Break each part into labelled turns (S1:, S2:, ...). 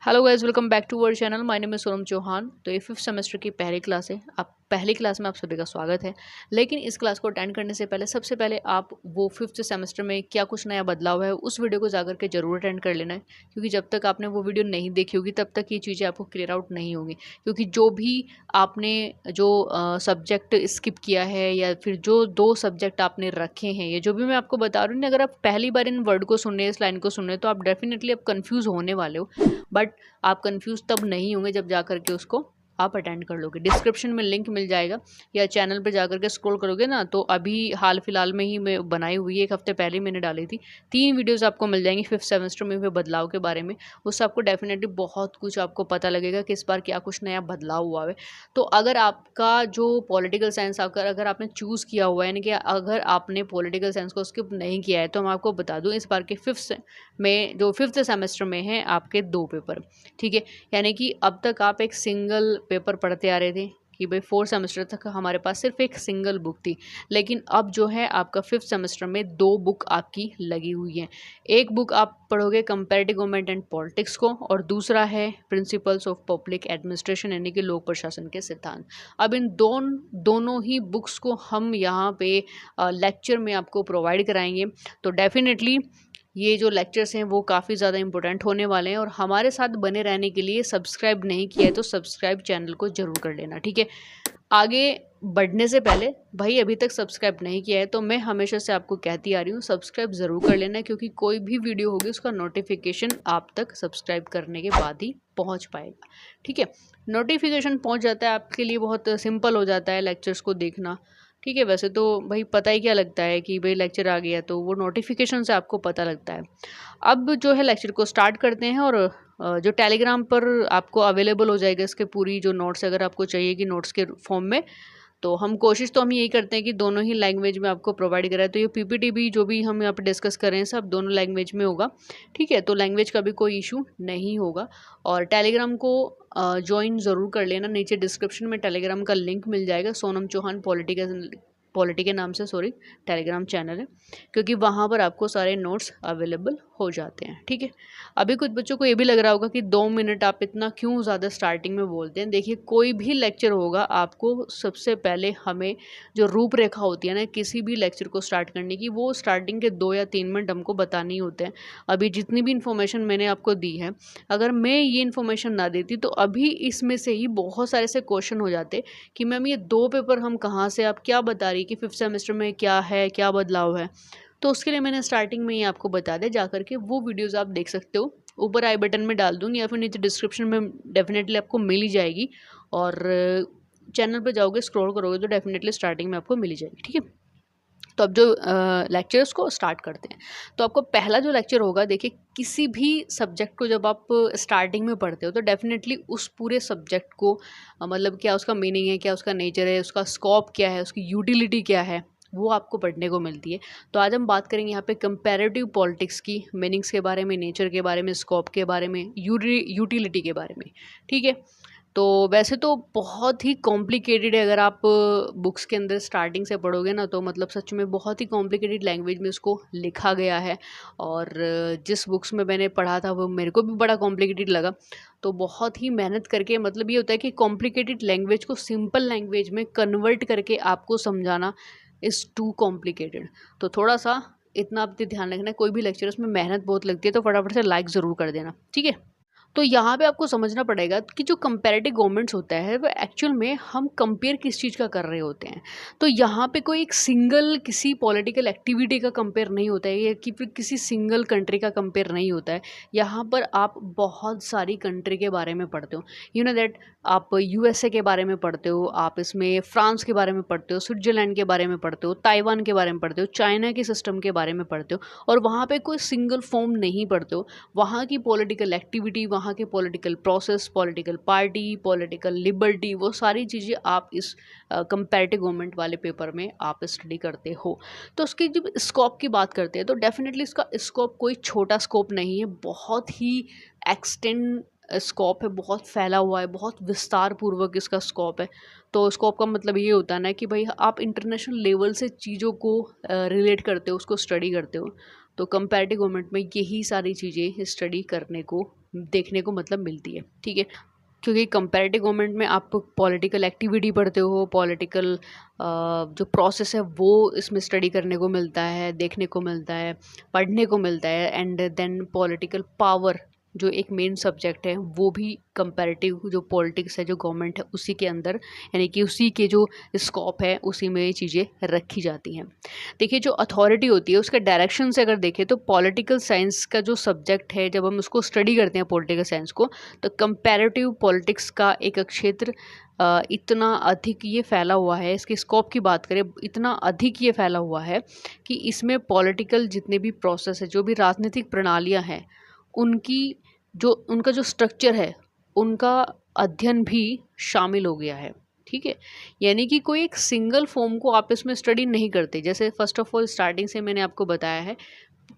S1: Hello guys, welcome back to our channel. My name is Sonam Chauhan. तो ये fifth semester की पहली क्लास है। आप पहली क्लास में आप सभी का स्वागत है। लेकिन इस क्लास को अटेंड करने से पहले सबसे पहले आप वो फिफ्थ सेमेस्टर में क्या कुछ नया बदलाव है उस वीडियो को जाकर के जरूर अटेंड कर लेना है, क्योंकि जब तक आपने वो वीडियो नहीं देखी होगी तब तक ये चीज़ें आपको क्लियर आउट नहीं होंगी। क्योंकि जो भी आपने जो सब्जेक्ट स्किप किया है या फिर जो दो सब्जेक्ट आपने रखे हैं, ये जो भी मैं आपको बता रही हूँ, अगर आप पहली बार इन वर्ड को सुन रहे हैं, इस लाइन को सुन रहे हैं, तो आप डेफिनेटली अब कन्फ्यूज़ होने वाले हो। बट आप कंफ्यूज तब नहीं होंगे जब जा करके उसको आप अटेंड कर लोगे। डिस्क्रिप्शन में लिंक मिल जाएगा या चैनल पे जा करके स्क्रॉल करोगे ना, तो अभी हाल फिलहाल में ही मैं बनाई हुई है, 1 हफ्ते पहले मैंने डाली थी। 3 वीडियोस आपको मिल जाएंगी फिफ्थ सेमेस्टर में हुए बदलाव के बारे में। उससे आपको डेफिनेटली बहुत कुछ आपको पता लगेगा कि इस बार क्या कुछ नया बदलाव हुआ है। तो अगर आपका जो पॉलिटिकल साइंस अगर आपने चूज़ किया हुआ है, यानी कि अगर आपने पॉलिटिकल साइंस को स्किप नहीं किया है, तो मैं आपको बता दूँ इस बार के फिफ्थ सेमेस्टर में है आपके 2 पेपर। ठीक है, यानी कि अब तक आप एक सिंगल पेपर पढ़ते आ रहे थे कि भाई 4 सेमेस्टर तक हमारे पास सिर्फ एक सिंगल बुक थी। लेकिन अब जो है आपका फिफ्थ सेमेस्टर में 2 बुक आपकी लगी हुई हैं। एक बुक आप पढ़ोगे कंपैरेटिव गवर्नमेंट एंड पॉलिटिक्स को, और दूसरा है प्रिंसिपल्स ऑफ पब्लिक एडमिनिस्ट्रेशन, यानी कि लोक प्रशासन के सिद्धांत। अब इन दोनों ही बुक्स को हम यहाँ पे लेक्चर में आपको प्रोवाइड कराएंगे। तो डेफिनेटली ये जो लेक्चर्स हैं वो काफ़ी ज़्यादा इंपॉर्टेंट होने वाले हैं, और हमारे साथ बने रहने के लिए सब्सक्राइब नहीं किया है तो सब्सक्राइब चैनल को ज़रूर कर लेना। ठीक है, आगे बढ़ने से पहले भाई अभी तक सब्सक्राइब नहीं किया है तो मैं हमेशा से आपको कहती आ रही हूँ, सब्सक्राइब ज़रूर कर लेना, क्योंकि कोई भी वीडियो होगी उसका नोटिफिकेशन आप तक सब्सक्राइब करने के बाद ही पहुँच पाएगा। ठीक है, नोटिफिकेशन पहुँच जाता है आपके लिए, बहुत सिंपल हो जाता है लेक्चर्स को देखना। ठीक है, वैसे तो भाई पता ही क्या लगता है कि भाई लेक्चर आ गया, तो वो नोटिफिकेशन से आपको पता लगता है। अब जो है लेक्चर को स्टार्ट करते हैं, और जो टेलीग्राम पर आपको अवेलेबल हो जाएगा इसके पूरी जो नोट्स, अगर आपको चाहिए कि नोट्स के फॉर्म में, तो हम यही करते हैं कि दोनों ही लैंग्वेज में आपको प्रोवाइड कराए। तो ये पीपीटी भी जो भी हम यहाँ पे डिस्कस कर रहे हैं सब दोनों लैंग्वेज में होगा। ठीक है, तो लैंग्वेज का भी कोई इशू नहीं होगा। और टेलीग्राम को ज्वाइन ज़रूर कर लेना। नीचे डिस्क्रिप्शन में टेलीग्राम का लिंक मिल जाएगा। सोनम चौहान पॉलिटी के नाम से टेलीग्राम चैनल है, क्योंकि वहाँ पर आपको सारे नोट्स अवेलेबल हो जाते हैं। ठीक है, अभी कुछ बच्चों को ये भी लग रहा होगा कि 2 मिनट आप इतना क्यों ज़्यादा स्टार्टिंग में बोलते हैं। देखिए, कोई भी लेक्चर होगा आपको सबसे पहले हमें जो रूपरेखा होती है ना किसी भी लेक्चर को स्टार्ट करने की, वो स्टार्टिंग के 2 या 3 मिनट हमको बतानी होते हैं। अभी जितनी भी इन्फॉर्मेशन मैंने आपको दी है, अगर मैं ये इन्फॉर्मेशन ना देती तो अभी इसमें से ही बहुत सारे से क्वेश्चन हो जाते कि मैम ये 2 पेपर हम कहाँ से, आप क्या बता रही कि फिफ्थ सेमेस्टर में क्या है, क्या बदलाव है। तो उसके लिए मैंने स्टार्टिंग में ही आपको बता दिया, जा करके वो वीडियोस आप देख सकते हो। ऊपर आई बटन में डाल दूँगी या फिर नीचे डिस्क्रिप्शन में डेफिनेटली आपको मिल ही जाएगी। और चैनल पे जाओगे, स्क्रॉल करोगे तो डेफिनेटली स्टार्टिंग में आपको मिल ही जाएगी। ठीक है, तो अब जो लेक्चर्स को स्टार्ट करते हैं, तो आपको पहला जो लेक्चर होगा, देखिए किसी भी सब्जेक्ट को जब आप स्टार्टिंग में पढ़ते हो तो डेफिनेटली उस पूरे सब्जेक्ट को मतलब क्या उसका मीनिंग है, क्या उसका नेचर है, उसका स्कोप क्या है, उसकी यूटिलिटी क्या है, वो आपको पढ़ने को मिलती है। तो आज हम बात करेंगे यहाँ पे कंपैरेटिव पॉलिटिक्स की, मीनिंग्स के बारे में, नेचर के बारे में, स्कोप के बारे में, यूटिलिटी के बारे में। ठीक है, तो वैसे तो बहुत ही कॉम्प्लिकेटेड है। अगर आप बुक्स के अंदर स्टार्टिंग से पढ़ोगे ना, तो मतलब सच में बहुत ही कॉम्प्लिकेटेड लैंग्वेज में उसको लिखा गया है। और जिस बुक्स में मैंने पढ़ा था वो मेरे को भी बड़ा कॉम्प्लिकेटेड लगा। तो बहुत ही मेहनत करके, मतलब ये होता है कि कॉम्प्लिकेटेड लैंग्वेज को सिंपल लैंग्वेज में कन्वर्ट करके आपको समझाना इज़ टू कॉम्प्लिकेटेड। तो थोड़ा सा इतना आप ध्यान रखना, कोई भी लेक्चर उसमें मेहनत बहुत लगती है, तो फटाफट से लाइक ज़रूर कर देना। ठीक है, तो यहाँ पे आपको समझना पड़ेगा कि जो कंपैरेटिव गवर्नमेंट्स होता है वो एक्चुअल में हम कंपेयर किस चीज़ का कर रहे होते हैं। तो यहाँ पे कोई एक सिंगल किसी पॉलिटिकल एक्टिविटी का कंपेयर नहीं होता है, या कि फिर किसी सिंगल कंट्री का कंपेयर नहीं होता है। यहाँ पर आप बहुत सारी कंट्री के बारे में पढ़ते हो। यू नो दैट, आप यूएसए के बारे में पढ़ते हो, आप इसमें फ्रांस के बारे में पढ़ते हो, स्विट्जरलैंड के बारे में पढ़ते हो, ताइवान के बारे में पढ़ते हो, चाइना के सिस्टम के बारे में पढ़ते हो। और वहाँ पे कोई सिंगल फॉर्म नहीं पढ़ते हो। वहाँ की पॉलिटिकल एक्टिविटी, वहाँ के political process, political party, political liberty, वो सारी चीज़ें आप इस कंपैरेटिव गवर्नमेंट वाले पेपर में आप स्टडी करते हो। तो उसकी जब स्कोप की बात करते हैं तो डेफिनेटली इसका स्कोप कोई छोटा स्कोप नहीं है, बहुत ही एक्सटेंड स्कोप है, बहुत फैला हुआ है, बहुत विस्तार पूर्वक इसका स्कोप है। तो स्कोप का मतलब ये होता है ना कि भाई आप इंटरनेशनल लेवल से चीज़ों को रिलेट करते हो, उसको स्टडी करते हो। तो कंपैरेटिव गवर्नमेंट में यही सारी चीज़ें स्टडी करने को देखने को मतलब मिलती है, ठीक है। क्योंकि कंपैरेटिव गवर्नमेंट में आप पॉलिटिकल एक्टिविटी पढ़ते हो, पॉलिटिकल जो प्रोसेस है वो इसमें स्टडी करने को मिलता है, देखने को मिलता है, पढ़ने को मिलता है। एंड देन पॉलिटिकल पावर जो एक मेन सब्जेक्ट है वो भी कंपैरेटिव जो पॉलिटिक्स है जो गवर्नमेंट है उसी के अंदर, यानी कि उसी के जो स्कोप है उसी में ये चीज़ें रखी जाती हैं। देखिए जो अथॉरिटी होती है उसके डायरेक्शन से अगर देखें तो पॉलिटिकल साइंस का जो सब्जेक्ट है, जब हम उसको स्टडी करते हैं पॉलिटिकल साइंस को, तो कंपैरेटिव पॉलिटिक्स का एक क्षेत्र इतना अधिक ये फैला हुआ है, इसके स्कोप की बात करें इतना अधिक ये फैला हुआ है कि इसमें पॉलिटिकल जितने भी प्रोसेस है, जो भी राजनीतिक प्रणालियाँ हैं, उनका जो स्ट्रक्चर है उनका अध्ययन भी शामिल हो गया है, ठीक है। यानी कि कोई एक सिंगल फॉर्म को आप इसमें स्टडी नहीं करते। जैसे फर्स्ट ऑफ ऑल स्टार्टिंग से मैंने आपको बताया है,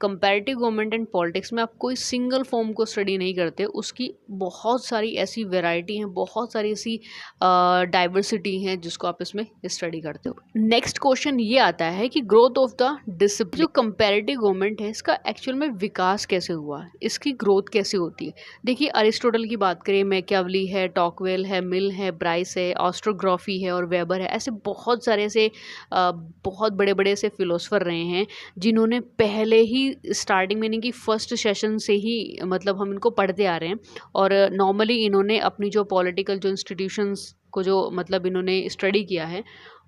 S1: कंपैरेटिव गवर्नमेंट एंड पॉलिटिक्स में आप कोई सिंगल फॉर्म को स्टडी नहीं करते, उसकी बहुत सारी ऐसी वैरायटी हैं, बहुत सारी ऐसी डाइवर्सिटी हैं जिसको आप इसमें स्टडी करते हो। नेक्स्ट क्वेश्चन ये आता है कि ग्रोथ ऑफ द डिसिप्लिन, जो कंपैरेटिव गवर्नमेंट है इसका एक्चुअल में विकास कैसे हुआ, इसकी ग्रोथ कैसे होती है। देखिए अरिस्टोटल की बात करें, मैकियावली है, टॉकवेल है, मिल है, ब्राइस है, ऑस्ट्रोग्राफी है और वेबर है, ऐसे बहुत सारे ऐसे बहुत बड़े बड़े ऐसे फिलोसफर रहे हैं जिन्होंने पहले ही स्टार्टिंग में, यानी कि फर्स्ट सेशन से ही मतलब हम इनको पढ़ते आ रहे हैं। और नॉर्मली इन्होंने अपनी जो पॉलिटिकल जो इंस्टीट्यूशंस को जो मतलब इन्होंने स्टडी किया है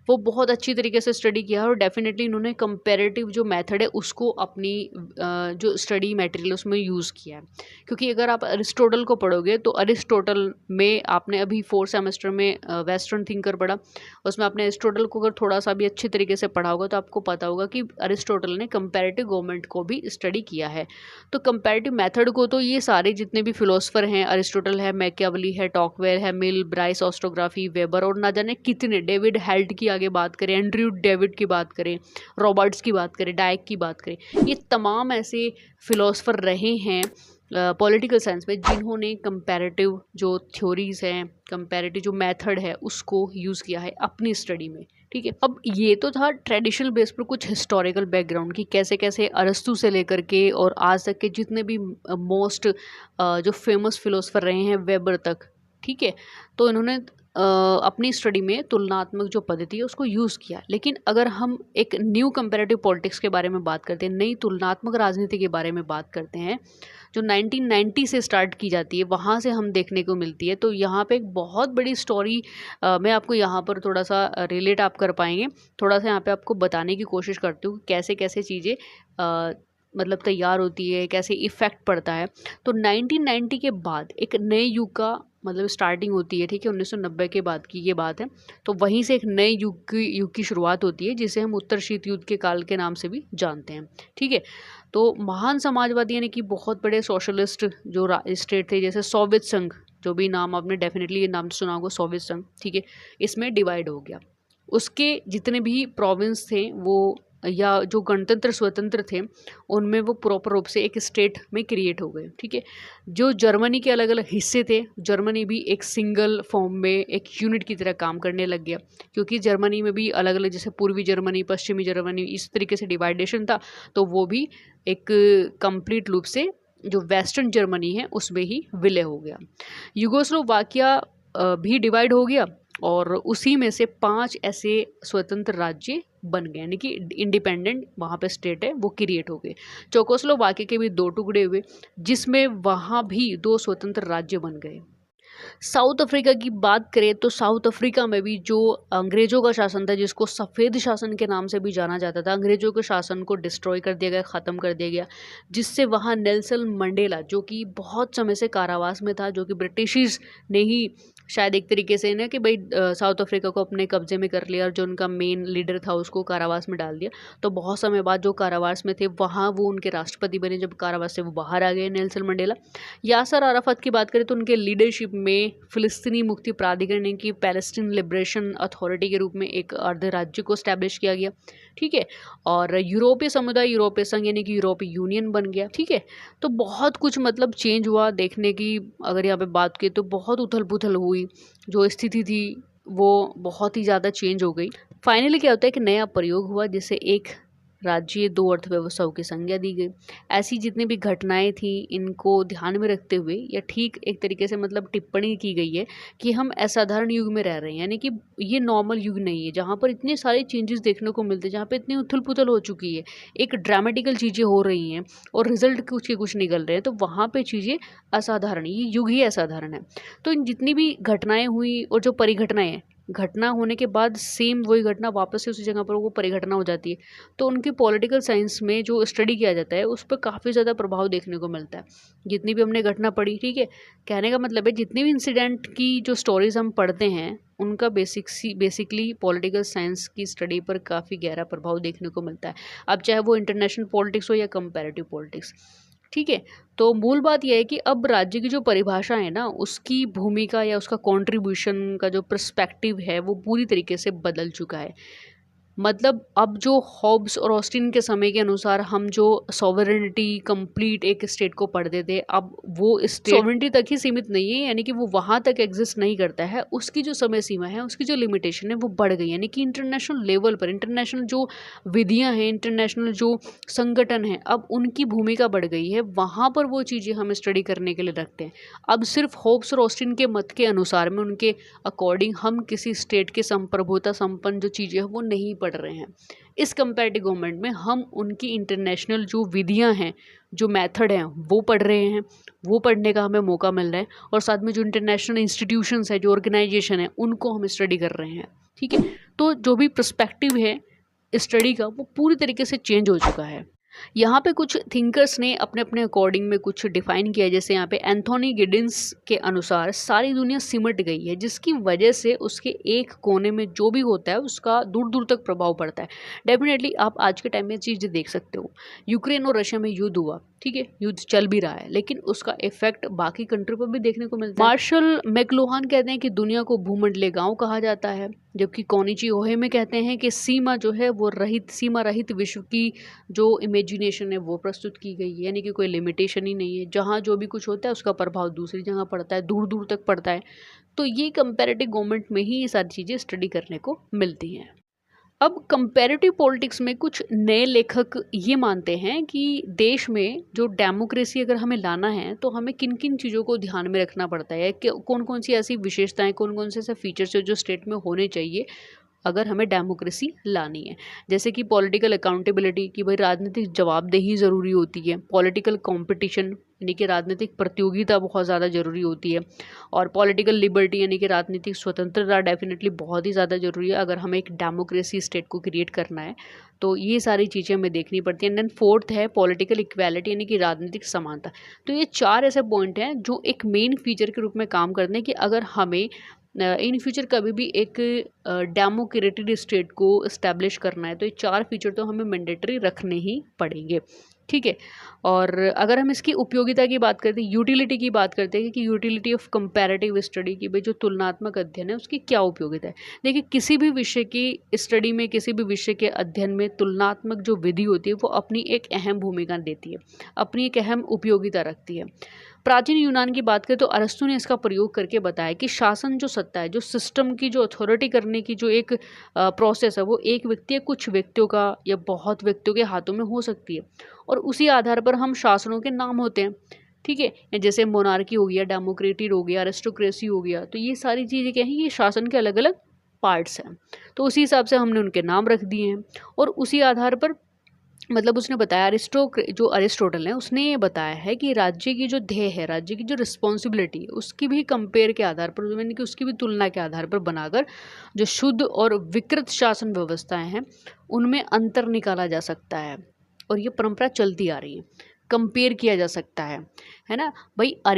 S1: वो बहुत अच्छी तरीके से स्टडी किया है। और डेफिनेटली इन्होंने कंपैरेटिव जो मेथड है उसको अपनी जो स्टडी मटेरियल उसमें यूज़ किया है। क्योंकि अगर आप अरिस्टोटल को पढ़ोगे तो अरिस्टोटल में आपने अभी 4th सेमेस्टर में वेस्टर्न थिंकर पढ़ा, उसमें आपने अरिस्टोटल को अगर थोड़ा सा भी अच्छे तरीके से पढ़ा होगा तो आपको पता होगा कि अरिस्टोटल ने कंपैरेटिव गवर्नमेंट को भी स्टडी किया है। तो कंपैरेटिव मेथड को तो ये सारे जितने भी फिलोसफर हैं, अरिस्टोटल है, मैकियावली है, टॉकवेल है, मिल, ब्राइस, ऑस्ट्रोग्राफी, वेबर और ना जाने कितने, डेविड हेल्ट की आगे बात करें, एंड्रयू डेविड की बात करें, रॉबर्ट्स की बात करें, डायक की बात करें, ये तमाम ऐसे फिलोसफर रहे हैं पॉलिटिकल साइंस में जिन्होंने कंपैरेटिव जो थ्योरीज हैं, कंपैरेटिव जो मेथड है उसको यूज़ किया है अपनी स्टडी में, ठीक है। अब ये तो था ट्रेडिशनल बेस पर कुछ हिस्टोरिकल बैकग्राउंड की कैसे कैसे अरस्तु से लेकर के और आज तक के जितने भी मोस्ट जो फेमस फिलोसफर रहे हैं वेबर तक, ठीक है। तो इन्होंने अपनी स्टडी में तुलनात्मक जो पद्धति है उसको यूज़ किया। लेकिन अगर हम एक न्यू कंपैरेटिव पॉलिटिक्स के बारे में बात करते हैं, नई तुलनात्मक राजनीति के बारे में बात करते हैं जो 1990 से स्टार्ट की जाती है, वहाँ से हम देखने को मिलती है। तो यहाँ पे एक बहुत बड़ी स्टोरी मैं आपको यहाँ पर थोड़ा सा रिलेट आप कर पाएंगे, थोड़ा सा यहाँ पे आपको बताने की कोशिश करती हूँ कैसे कैसे चीज़ें मतलब तैयार होती है, कैसे इफ़ेक्ट पड़ता है। तो 1990 के बाद एक नए युग का मतलब स्टार्टिंग होती है, ठीक है। 1990 के बाद की ये बात है। तो वहीं से एक नए युग की शुरुआत होती है जिसे हम उत्तर शीत युद्ध के काल के नाम से भी जानते हैं, ठीक है। तो महान समाजवादी यानी कि बहुत बड़े सोशलिस्ट जो स्टेट थे, जैसे सोवियत संघ, जो भी नाम आपने डेफिनेटली ये नाम सुना होगा, सोवियत संघ, ठीक है, इसमें डिवाइड हो गया। उसके जितने भी प्रोविंस थे वो या जो गणतंत्र स्वतंत्र थे उनमें वो प्रॉपर रूप से एक स्टेट में क्रिएट हो गए, ठीक है। जो जर्मनी के अलग अलग हिस्से थे, जर्मनी भी एक सिंगल फॉर्म में एक यूनिट की तरह काम करने लग गया, क्योंकि जर्मनी में भी अलग अलग जैसे पूर्वी जर्मनी, पश्चिमी जर्मनी, इस तरीके से डिवाइडेशन था। तो वो भी एक कंप्लीट रूप से जो वेस्टर्न जर्मनी है उसमें ही विलय हो गया। यूगोस्लोवाकिया भी डिवाइड हो गया और उसी में से 5 ऐसे स्वतंत्र राज्य बन गए, यानी कि इंडिपेंडेंट वहाँ पे स्टेट है वो क्रिएट हो गए। चेकोस्लोवाकिया के भी 2 टुकड़े हुए जिसमें वहाँ भी 2 स्वतंत्र राज्य बन गए। साउथ अफ्रीका की बात करें तो साउथ अफ्रीका में भी जो अंग्रेज़ों का शासन था, जिसको सफ़ेद शासन के नाम से भी जाना जाता था, अंग्रेज़ों के शासन को डिस्ट्रॉय कर दिया गया, ख़त्म कर दिया गया, जिससे वहाँ नेल्सन मंडेला जो कि बहुत समय से कारावास में था, जो कि ब्रिटिशर्स ने ही शायद एक तरीके से ना कि भाई साउथ अफ्रीका को अपने कब्जे में कर लिया और जो उनका मेन लीडर था उसको कारावास में डाल दिया। तो बहुत समय बाद जो कारावास में थे वहाँ वो उनके राष्ट्रपति बने, जब कारावास से वो बाहर आ गए नेल्सन मंडेला। यासर अराफत की बात करें तो उनके लीडरशिप में फ़िलिस्तीनी मुक्ति प्राधिकरण की पैलेस्टीन लिबरेशन अथॉरिटी के रूप में एक अर्ध राज्य को स्टैब्लिश किया गया, ठीक है। और यूरोपीय समुदाय, यूरोपीय संघ यानी कि यूरोपीय यूनियन बन गया, ठीक है। तो बहुत कुछ मतलब चेंज हुआ देखने की अगर यहाँ पे बात की तो बहुत उथल पुथल हुई, जो स्थिति थी वो बहुत ही ज़्यादा चेंज हो गई। फाइनली क्या होता है कि नया प्रयोग हुआ जिसे एक राज्य दो अर्थव्यवस्थाओं की संज्ञा दी गई। ऐसी जितनी भी घटनाएं थी इनको ध्यान में रखते हुए या ठीक एक तरीके से मतलब टिप्पणी की गई है कि हम असाधारण युग में रह रहे हैं, यानी कि ये नॉर्मल युग नहीं है जहाँ पर इतने सारे चेंजेस देखने को मिलते हैं, जहाँ पे इतनी उथल पुथल हो चुकी है, एक ड्रामेटिकल चीज़ें हो रही हैं और रिजल्ट कुछ के कुछ निकल रहे हैं, तो वहाँ पे चीज़ें असाधारण, ये युग ही असाधारण है। तो इन जितनी भी घटनाएं हुई और जो परिघटनाएं हैं, घटना होने के बाद सेम वही घटना वापस से उसी जगह पर वो परिघटना हो जाती है, तो उनके पॉलिटिकल साइंस में जो स्टडी किया जाता है उस पर काफ़ी ज़्यादा प्रभाव देखने को मिलता है। जितनी भी हमने घटना पढ़ी, ठीक है, कहने का मतलब है जितनी भी इंसिडेंट की जो स्टोरीज हम पढ़ते हैं उनका बेसिकली पॉलिटिकल साइंस की स्टडी पर काफ़ी गहरा प्रभाव देखने को मिलता है। अब चाहे वो इंटरनेशनल पॉलिटिक्स हो या कंपैरेटिव पॉलिटिक्स, ठीक है। तो मूल बात यह है कि अब राज्य की जो परिभाषा है ना, उसकी भूमिका या उसका कंट्रीब्यूशन का जो पर्सपेक्टिव है वो पूरी तरीके से बदल चुका है। मतलब अब जो हॉब्स और ऑस्टिन के समय के अनुसार हम जो सॉवरेनिटी कंप्लीट एक स्टेट को पढ़ते थे, अब वो स्टेट सॉवरेनिटी तक ही सीमित नहीं है, यानी कि वो वहाँ तक एग्जिस्ट नहीं करता है। उसकी जो समय सीमा है, उसकी जो लिमिटेशन है वो बढ़ गई, यानी कि इंटरनेशनल लेवल पर इंटरनेशनल जो विधियाँ हैं, इंटरनेशनल जो संगठन हैं, अब उनकी भूमिका बढ़ गई है। वहाँ पर वो चीज़ें हम स्टडी करने के लिए रखते हैं। अब सिर्फ हॉब्स और ऑस्टिन के मत के अनुसार में, उनके अकॉर्डिंग हम किसी स्टेट के संप्रभुता संपन्न जो चीज़ें हैं वो नहीं पढ़ रहे हैं। इस कंपैरेटिव गवर्नमेंट में हम उनकी इंटरनेशनल जो विधियां हैं, जो मेथड हैं, वो पढ़ रहे हैं, वो पढ़ने का हमें मौका मिल रहा है। और साथ में जो इंटरनेशनल इंस्टीट्यूशंस है, जो ऑर्गेनाइजेशन है, उनको हम स्टडी कर रहे हैं, ठीक है। तो जो भी पर्सपेक्टिव है स्टडी का वो पूरी तरीके से चेंज हो चुका है। यहाँ पे कुछ थिंकर्स ने अपने अपने अकॉर्डिंग में कुछ डिफाइन किया है। जैसे यहाँ पे एंथोनी गिडिंस के अनुसार सारी दुनिया सिमट गई है, जिसकी वजह से उसके एक कोने में जो भी होता है उसका दूर दूर तक प्रभाव पड़ता है। डेफिनेटली आप आज के टाइम में चीज़ें देख सकते हो, यूक्रेन और रशिया में युद्ध हुआ, ठीक है, युद्ध चल भी रहा है, लेकिन उसका इफेक्ट बाकी कंट्री पर भी देखने को मिलता है। मार्शल मैक्लुहान कहते हैं कि दुनिया को भूमंडलीय गांव कहा जाता है, जबकि कोनिची ओहेमे कहते हैं कि सीमा जो है वो सीमा रहित विश्व की जो इमेजिनेशन है वो प्रस्तुत की गई है, यानी कि कोई लिमिटेशन ही नहीं है, जहाँ जो भी कुछ होता है उसका प्रभाव दूसरी जगह पड़ता है, दूर दूर तक पड़ता है। तो ये कंपैरेटिव गवर्नमेंट में ही ये सारी चीज़ें स्टडी करने को मिलती हैं। अब कंपैरेटिव पॉलिटिक्स में कुछ नए लेखक ये मानते हैं कि देश में जो डेमोक्रेसी अगर हमें लाना है तो हमें किन किन चीज़ों को ध्यान में रखना पड़ता है, कि कौन कौन सी ऐसी विशेषताएं, कौन कौन से ऐसे फीचर्स है जो स्टेट में होने चाहिए अगर हमें डेमोक्रेसी लानी है। जैसे कि पॉलिटिकल अकाउंटेबिलिटी, कि भाई राजनीतिक जवाबदेही ज़रूरी होती है। पॉलिटिकल कंपटीशन, यानी कि राजनीतिक प्रतियोगिता बहुत ज़्यादा ज़रूरी होती है। और पॉलिटिकल लिबर्टी, यानी कि राजनीतिक स्वतंत्रता डेफिनेटली बहुत ही ज़्यादा ज़रूरी है अगर हमें एक डेमोक्रेसी स्टेट को क्रिएट करना है। तो ये सारी चीज़ें हमें देखनी पड़ती हैं। एंड देन फोर्थ है पॉलिटिकल इक्वालिटी, यानी कि राजनीतिक समानता। तो ये चार ऐसे पॉइंट हैं जो एक मेन फीचर के रूप में काम करते हैं कि अगर हमें इन फ्यूचर कभी भी एक डेमोक्रेटिक स्टेट को इस्टेब्लिश करना है तो ये चार फीचर तो हमें मैंडेटरी रखने ही पड़ेंगे, ठीक है। और अगर हम इसकी उपयोगिता की बात करते हैं, यूटिलिटी की बात करते हैं कि यूटिलिटी ऑफ कंपैरेटिव स्टडी, की भाई जो तुलनात्मक अध्ययन है उसकी क्या उपयोगिता है। देखिए, किसी भी विषय की स्टडी में, किसी भी विषय के अध्ययन में तुलनात्मक जो विधि होती है वो अपनी एक अहम भूमिका देती है, अपनी एक अहम उपयोगिता रखती है। प्राचीन यूनान की बात करें तो अरस्तु ने इसका प्रयोग करके बताया कि शासन जो सत्ता है, जो सिस्टम की जो अथॉरिटी करने की जो एक प्रोसेस है, वो एक व्यक्ति या कुछ व्यक्तियों का या बहुत व्यक्तियों के हाथों में हो सकती है, और उसी आधार पर हम शासनों के नाम होते हैं, ठीक है। जैसे मोनार्की हो गया, डेमोक्रेटिक हो गया, एरिस्टोक्रेसी हो गया, तो ये सारी चीज़ें क्या हैं, ये शासन के अलग अलग पार्ट्स हैं। तो उसी हिसाब से हमने उनके नाम रख दिए हैं, और उसी आधार पर मतलब उसने बताया, जो अरिस्टोटल है उसने ये बताया है कि राज्य की जो ध्येय है, राज्य की जो रिस्पॉन्सिबिलिटी है, उसकी भी कंपेयर के आधार पर, यानी कि उसकी भी तुलना के आधार पर बनाकर जो शुद्ध और विकृत शासन व्यवस्थाएं हैं उनमें अंतर निकाला जा सकता है, और ये परंपरा चलती आ रही है। कंपेयर किया जा सकता है ना भाई।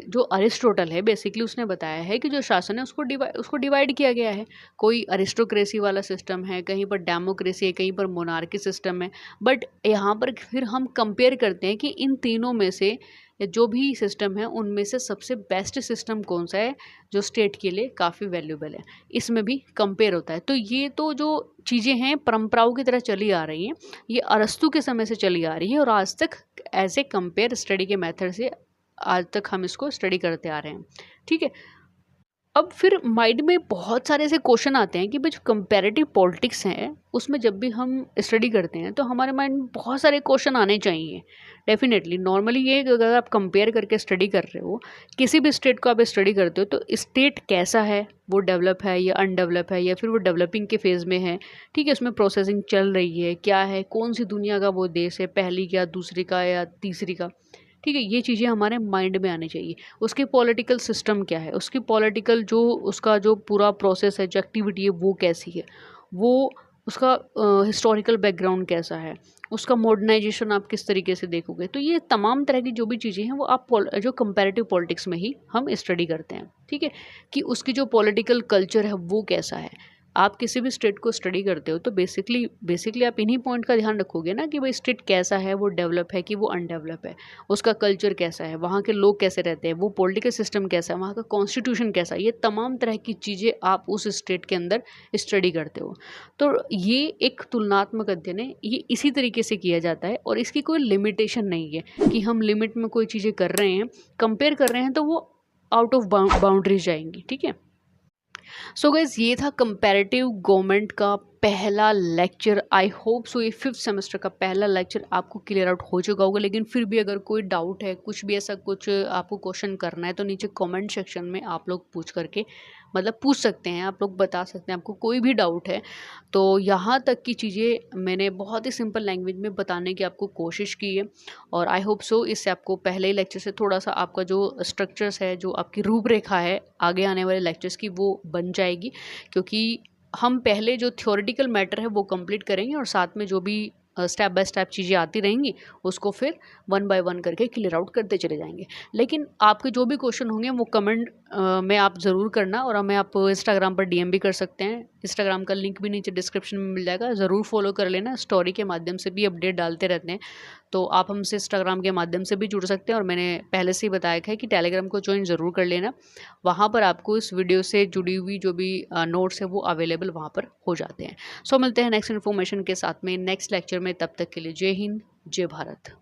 S1: जो अरिस्टोटल है बेसिकली उसने बताया है कि जो शासन है उसको डिवाइड किया गया है। कोई अरिस्टोक्रेसी वाला सिस्टम है, कहीं पर डेमोक्रेसी है, कहीं पर मोनार्की सिस्टम है। बट यहाँ पर फिर हम कंपेयर करते हैं कि इन तीनों में से या जो भी सिस्टम है उनमें से सबसे बेस्ट सिस्टम कौन सा है जो स्टेट के लिए काफ़ी वैल्यूबल है, इसमें भी कंपेयर होता है। तो ये तो जो चीज़ें हैं परंपराओं की तरह चली आ रही हैं, ये अरस्तु के समय से चली आ रही है, और आज तक ऐसे कंपेयर स्टडी के मेथड से आज तक हम इसको स्टडी करते आ रहे हैं, ठीक है। अब फिर माइंड में बहुत सारे ऐसे क्वेश्चन आते हैं कि भाई जो कंपैरेटिव पॉलिटिक्स हैं उसमें जब भी हम स्टडी करते हैं तो हमारे माइंड में बहुत सारे क्वेश्चन आने चाहिए। डेफिनेटली नॉर्मली ये है कि अगर आप कंपेयर करके स्टडी कर रहे हो, किसी भी स्टेट को आप स्टडी करते हो तो स्टेट कैसा है, वो डेवलप है या अनडेवलप है या फिर वो डेवलपिंग के फेज़ में है, ठीक है, उसमें प्रोसेसिंग चल रही है, क्या है, कौन सी दुनिया का वो देश है, पहली का, दूसरी का या तीसरी का, ठीक है, ये चीज़ें हमारे माइंड में आनी चाहिए। उसकी पॉलिटिकल सिस्टम क्या है, उसकी पॉलिटिकल जो उसका जो पूरा प्रोसेस है, जो एक्टिविटी है वो कैसी है, वो उसका हिस्टोरिकल बैकग्राउंड कैसा है, उसका मॉडर्नाइजेशन आप किस तरीके से देखोगे। तो ये तमाम तरह की जो भी चीज़ें हैं वो आप जो कंपैरेटिव पॉलिटिक्स में ही हम स्टडी करते हैं, ठीक है, कि उसकी जो पॉलिटिकल कल्चर है वो कैसा है। आप किसी भी स्टेट को स्टडी करते हो तो बेसिकली आप इन्हीं पॉइंट का ध्यान रखोगे ना कि भाई स्टेट कैसा है, वो डेवलप है कि वो अनडेवलप है, उसका कल्चर कैसा है, वहाँ के लोग कैसे रहते हैं, वो पॉलिटिकल सिस्टम कैसा है, वहाँ का कॉन्स्टिट्यूशन कैसा है, ये तमाम तरह की चीज़ें आप उस स्टेट के अंदर स्टडी करते हो। तो ये एक तुलनात्मक अध्ययन है, ये इसी तरीके से किया जाता है और इसकी कोई लिमिटेशन नहीं है कि हम लिमिट में कोई चीज़ें कर रहे हैं, कंपेयर कर रहे हैं तो वो आउट ऑफ बाउंड्रीज जाएंगी, ठीक है। सो गाइज ये था कंपैरेटिव गवर्नमेंट का पहला लेक्चर। आई होप सो ये 5th सेमेस्टर का पहला लेक्चर आपको क्लियर आउट हो चुका होगा, लेकिन फिर भी अगर कोई डाउट है, कुछ भी ऐसा कुछ आपको क्वेश्चन करना है तो नीचे कमेंट सेक्शन में आप लोग पूछ करके मतलब पूछ सकते हैं, आप लोग बता सकते हैं आपको कोई भी डाउट है। तो यहाँ तक की चीज़ें मैंने बहुत ही सिंपल लैंग्वेज में बताने की आपको कोशिश की है और आई होप सो इससे आपको पहले ही लेक्चर से थोड़ा सा आपका जो स्ट्रक्चर्स है, जो आपकी रूपरेखा है आगे आने वाले लेक्चर्स की, वो बन जाएगी। क्योंकि हम पहले जो थ्योरेटिकल मैटर है वो कंप्लीट करेंगे और साथ में जो भी स्टेप बाय स्टेप चीज़ें आती रहेंगी उसको फिर 1 बाय 1 करके क्लियर आउट करते चले जाएंगे। लेकिन आपके जो भी क्वेश्चन होंगे वो कमेंट में आप ज़रूर करना और हमें आप इंस्टाग्राम पर डीएम भी कर सकते हैं। इंस्टाग्राम का लिंक भी नीचे डिस्क्रिप्शन में मिल जाएगा, ज़रूर फॉलो कर लेना। स्टोरी के माध्यम से भी अपडेट डालते रहते हैं, तो आप हमसे इंस्टाग्राम के माध्यम से भी जुड़ सकते हैं और मैंने पहले से ही बताया है कि टेलीग्राम को ज्वाइन ज़रूर कर लेना। वहाँ पर आपको इस वीडियो से जुड़ी हुई जो भी नोट्स है वो अवेलेबल वहाँ पर हो जाते हैं। सो मिलते हैं नेक्स्ट इन्फॉर्मेशन के साथ में नेक्स्ट लेक्चर में, तब तक के लिए जय हिंद, जय भारत।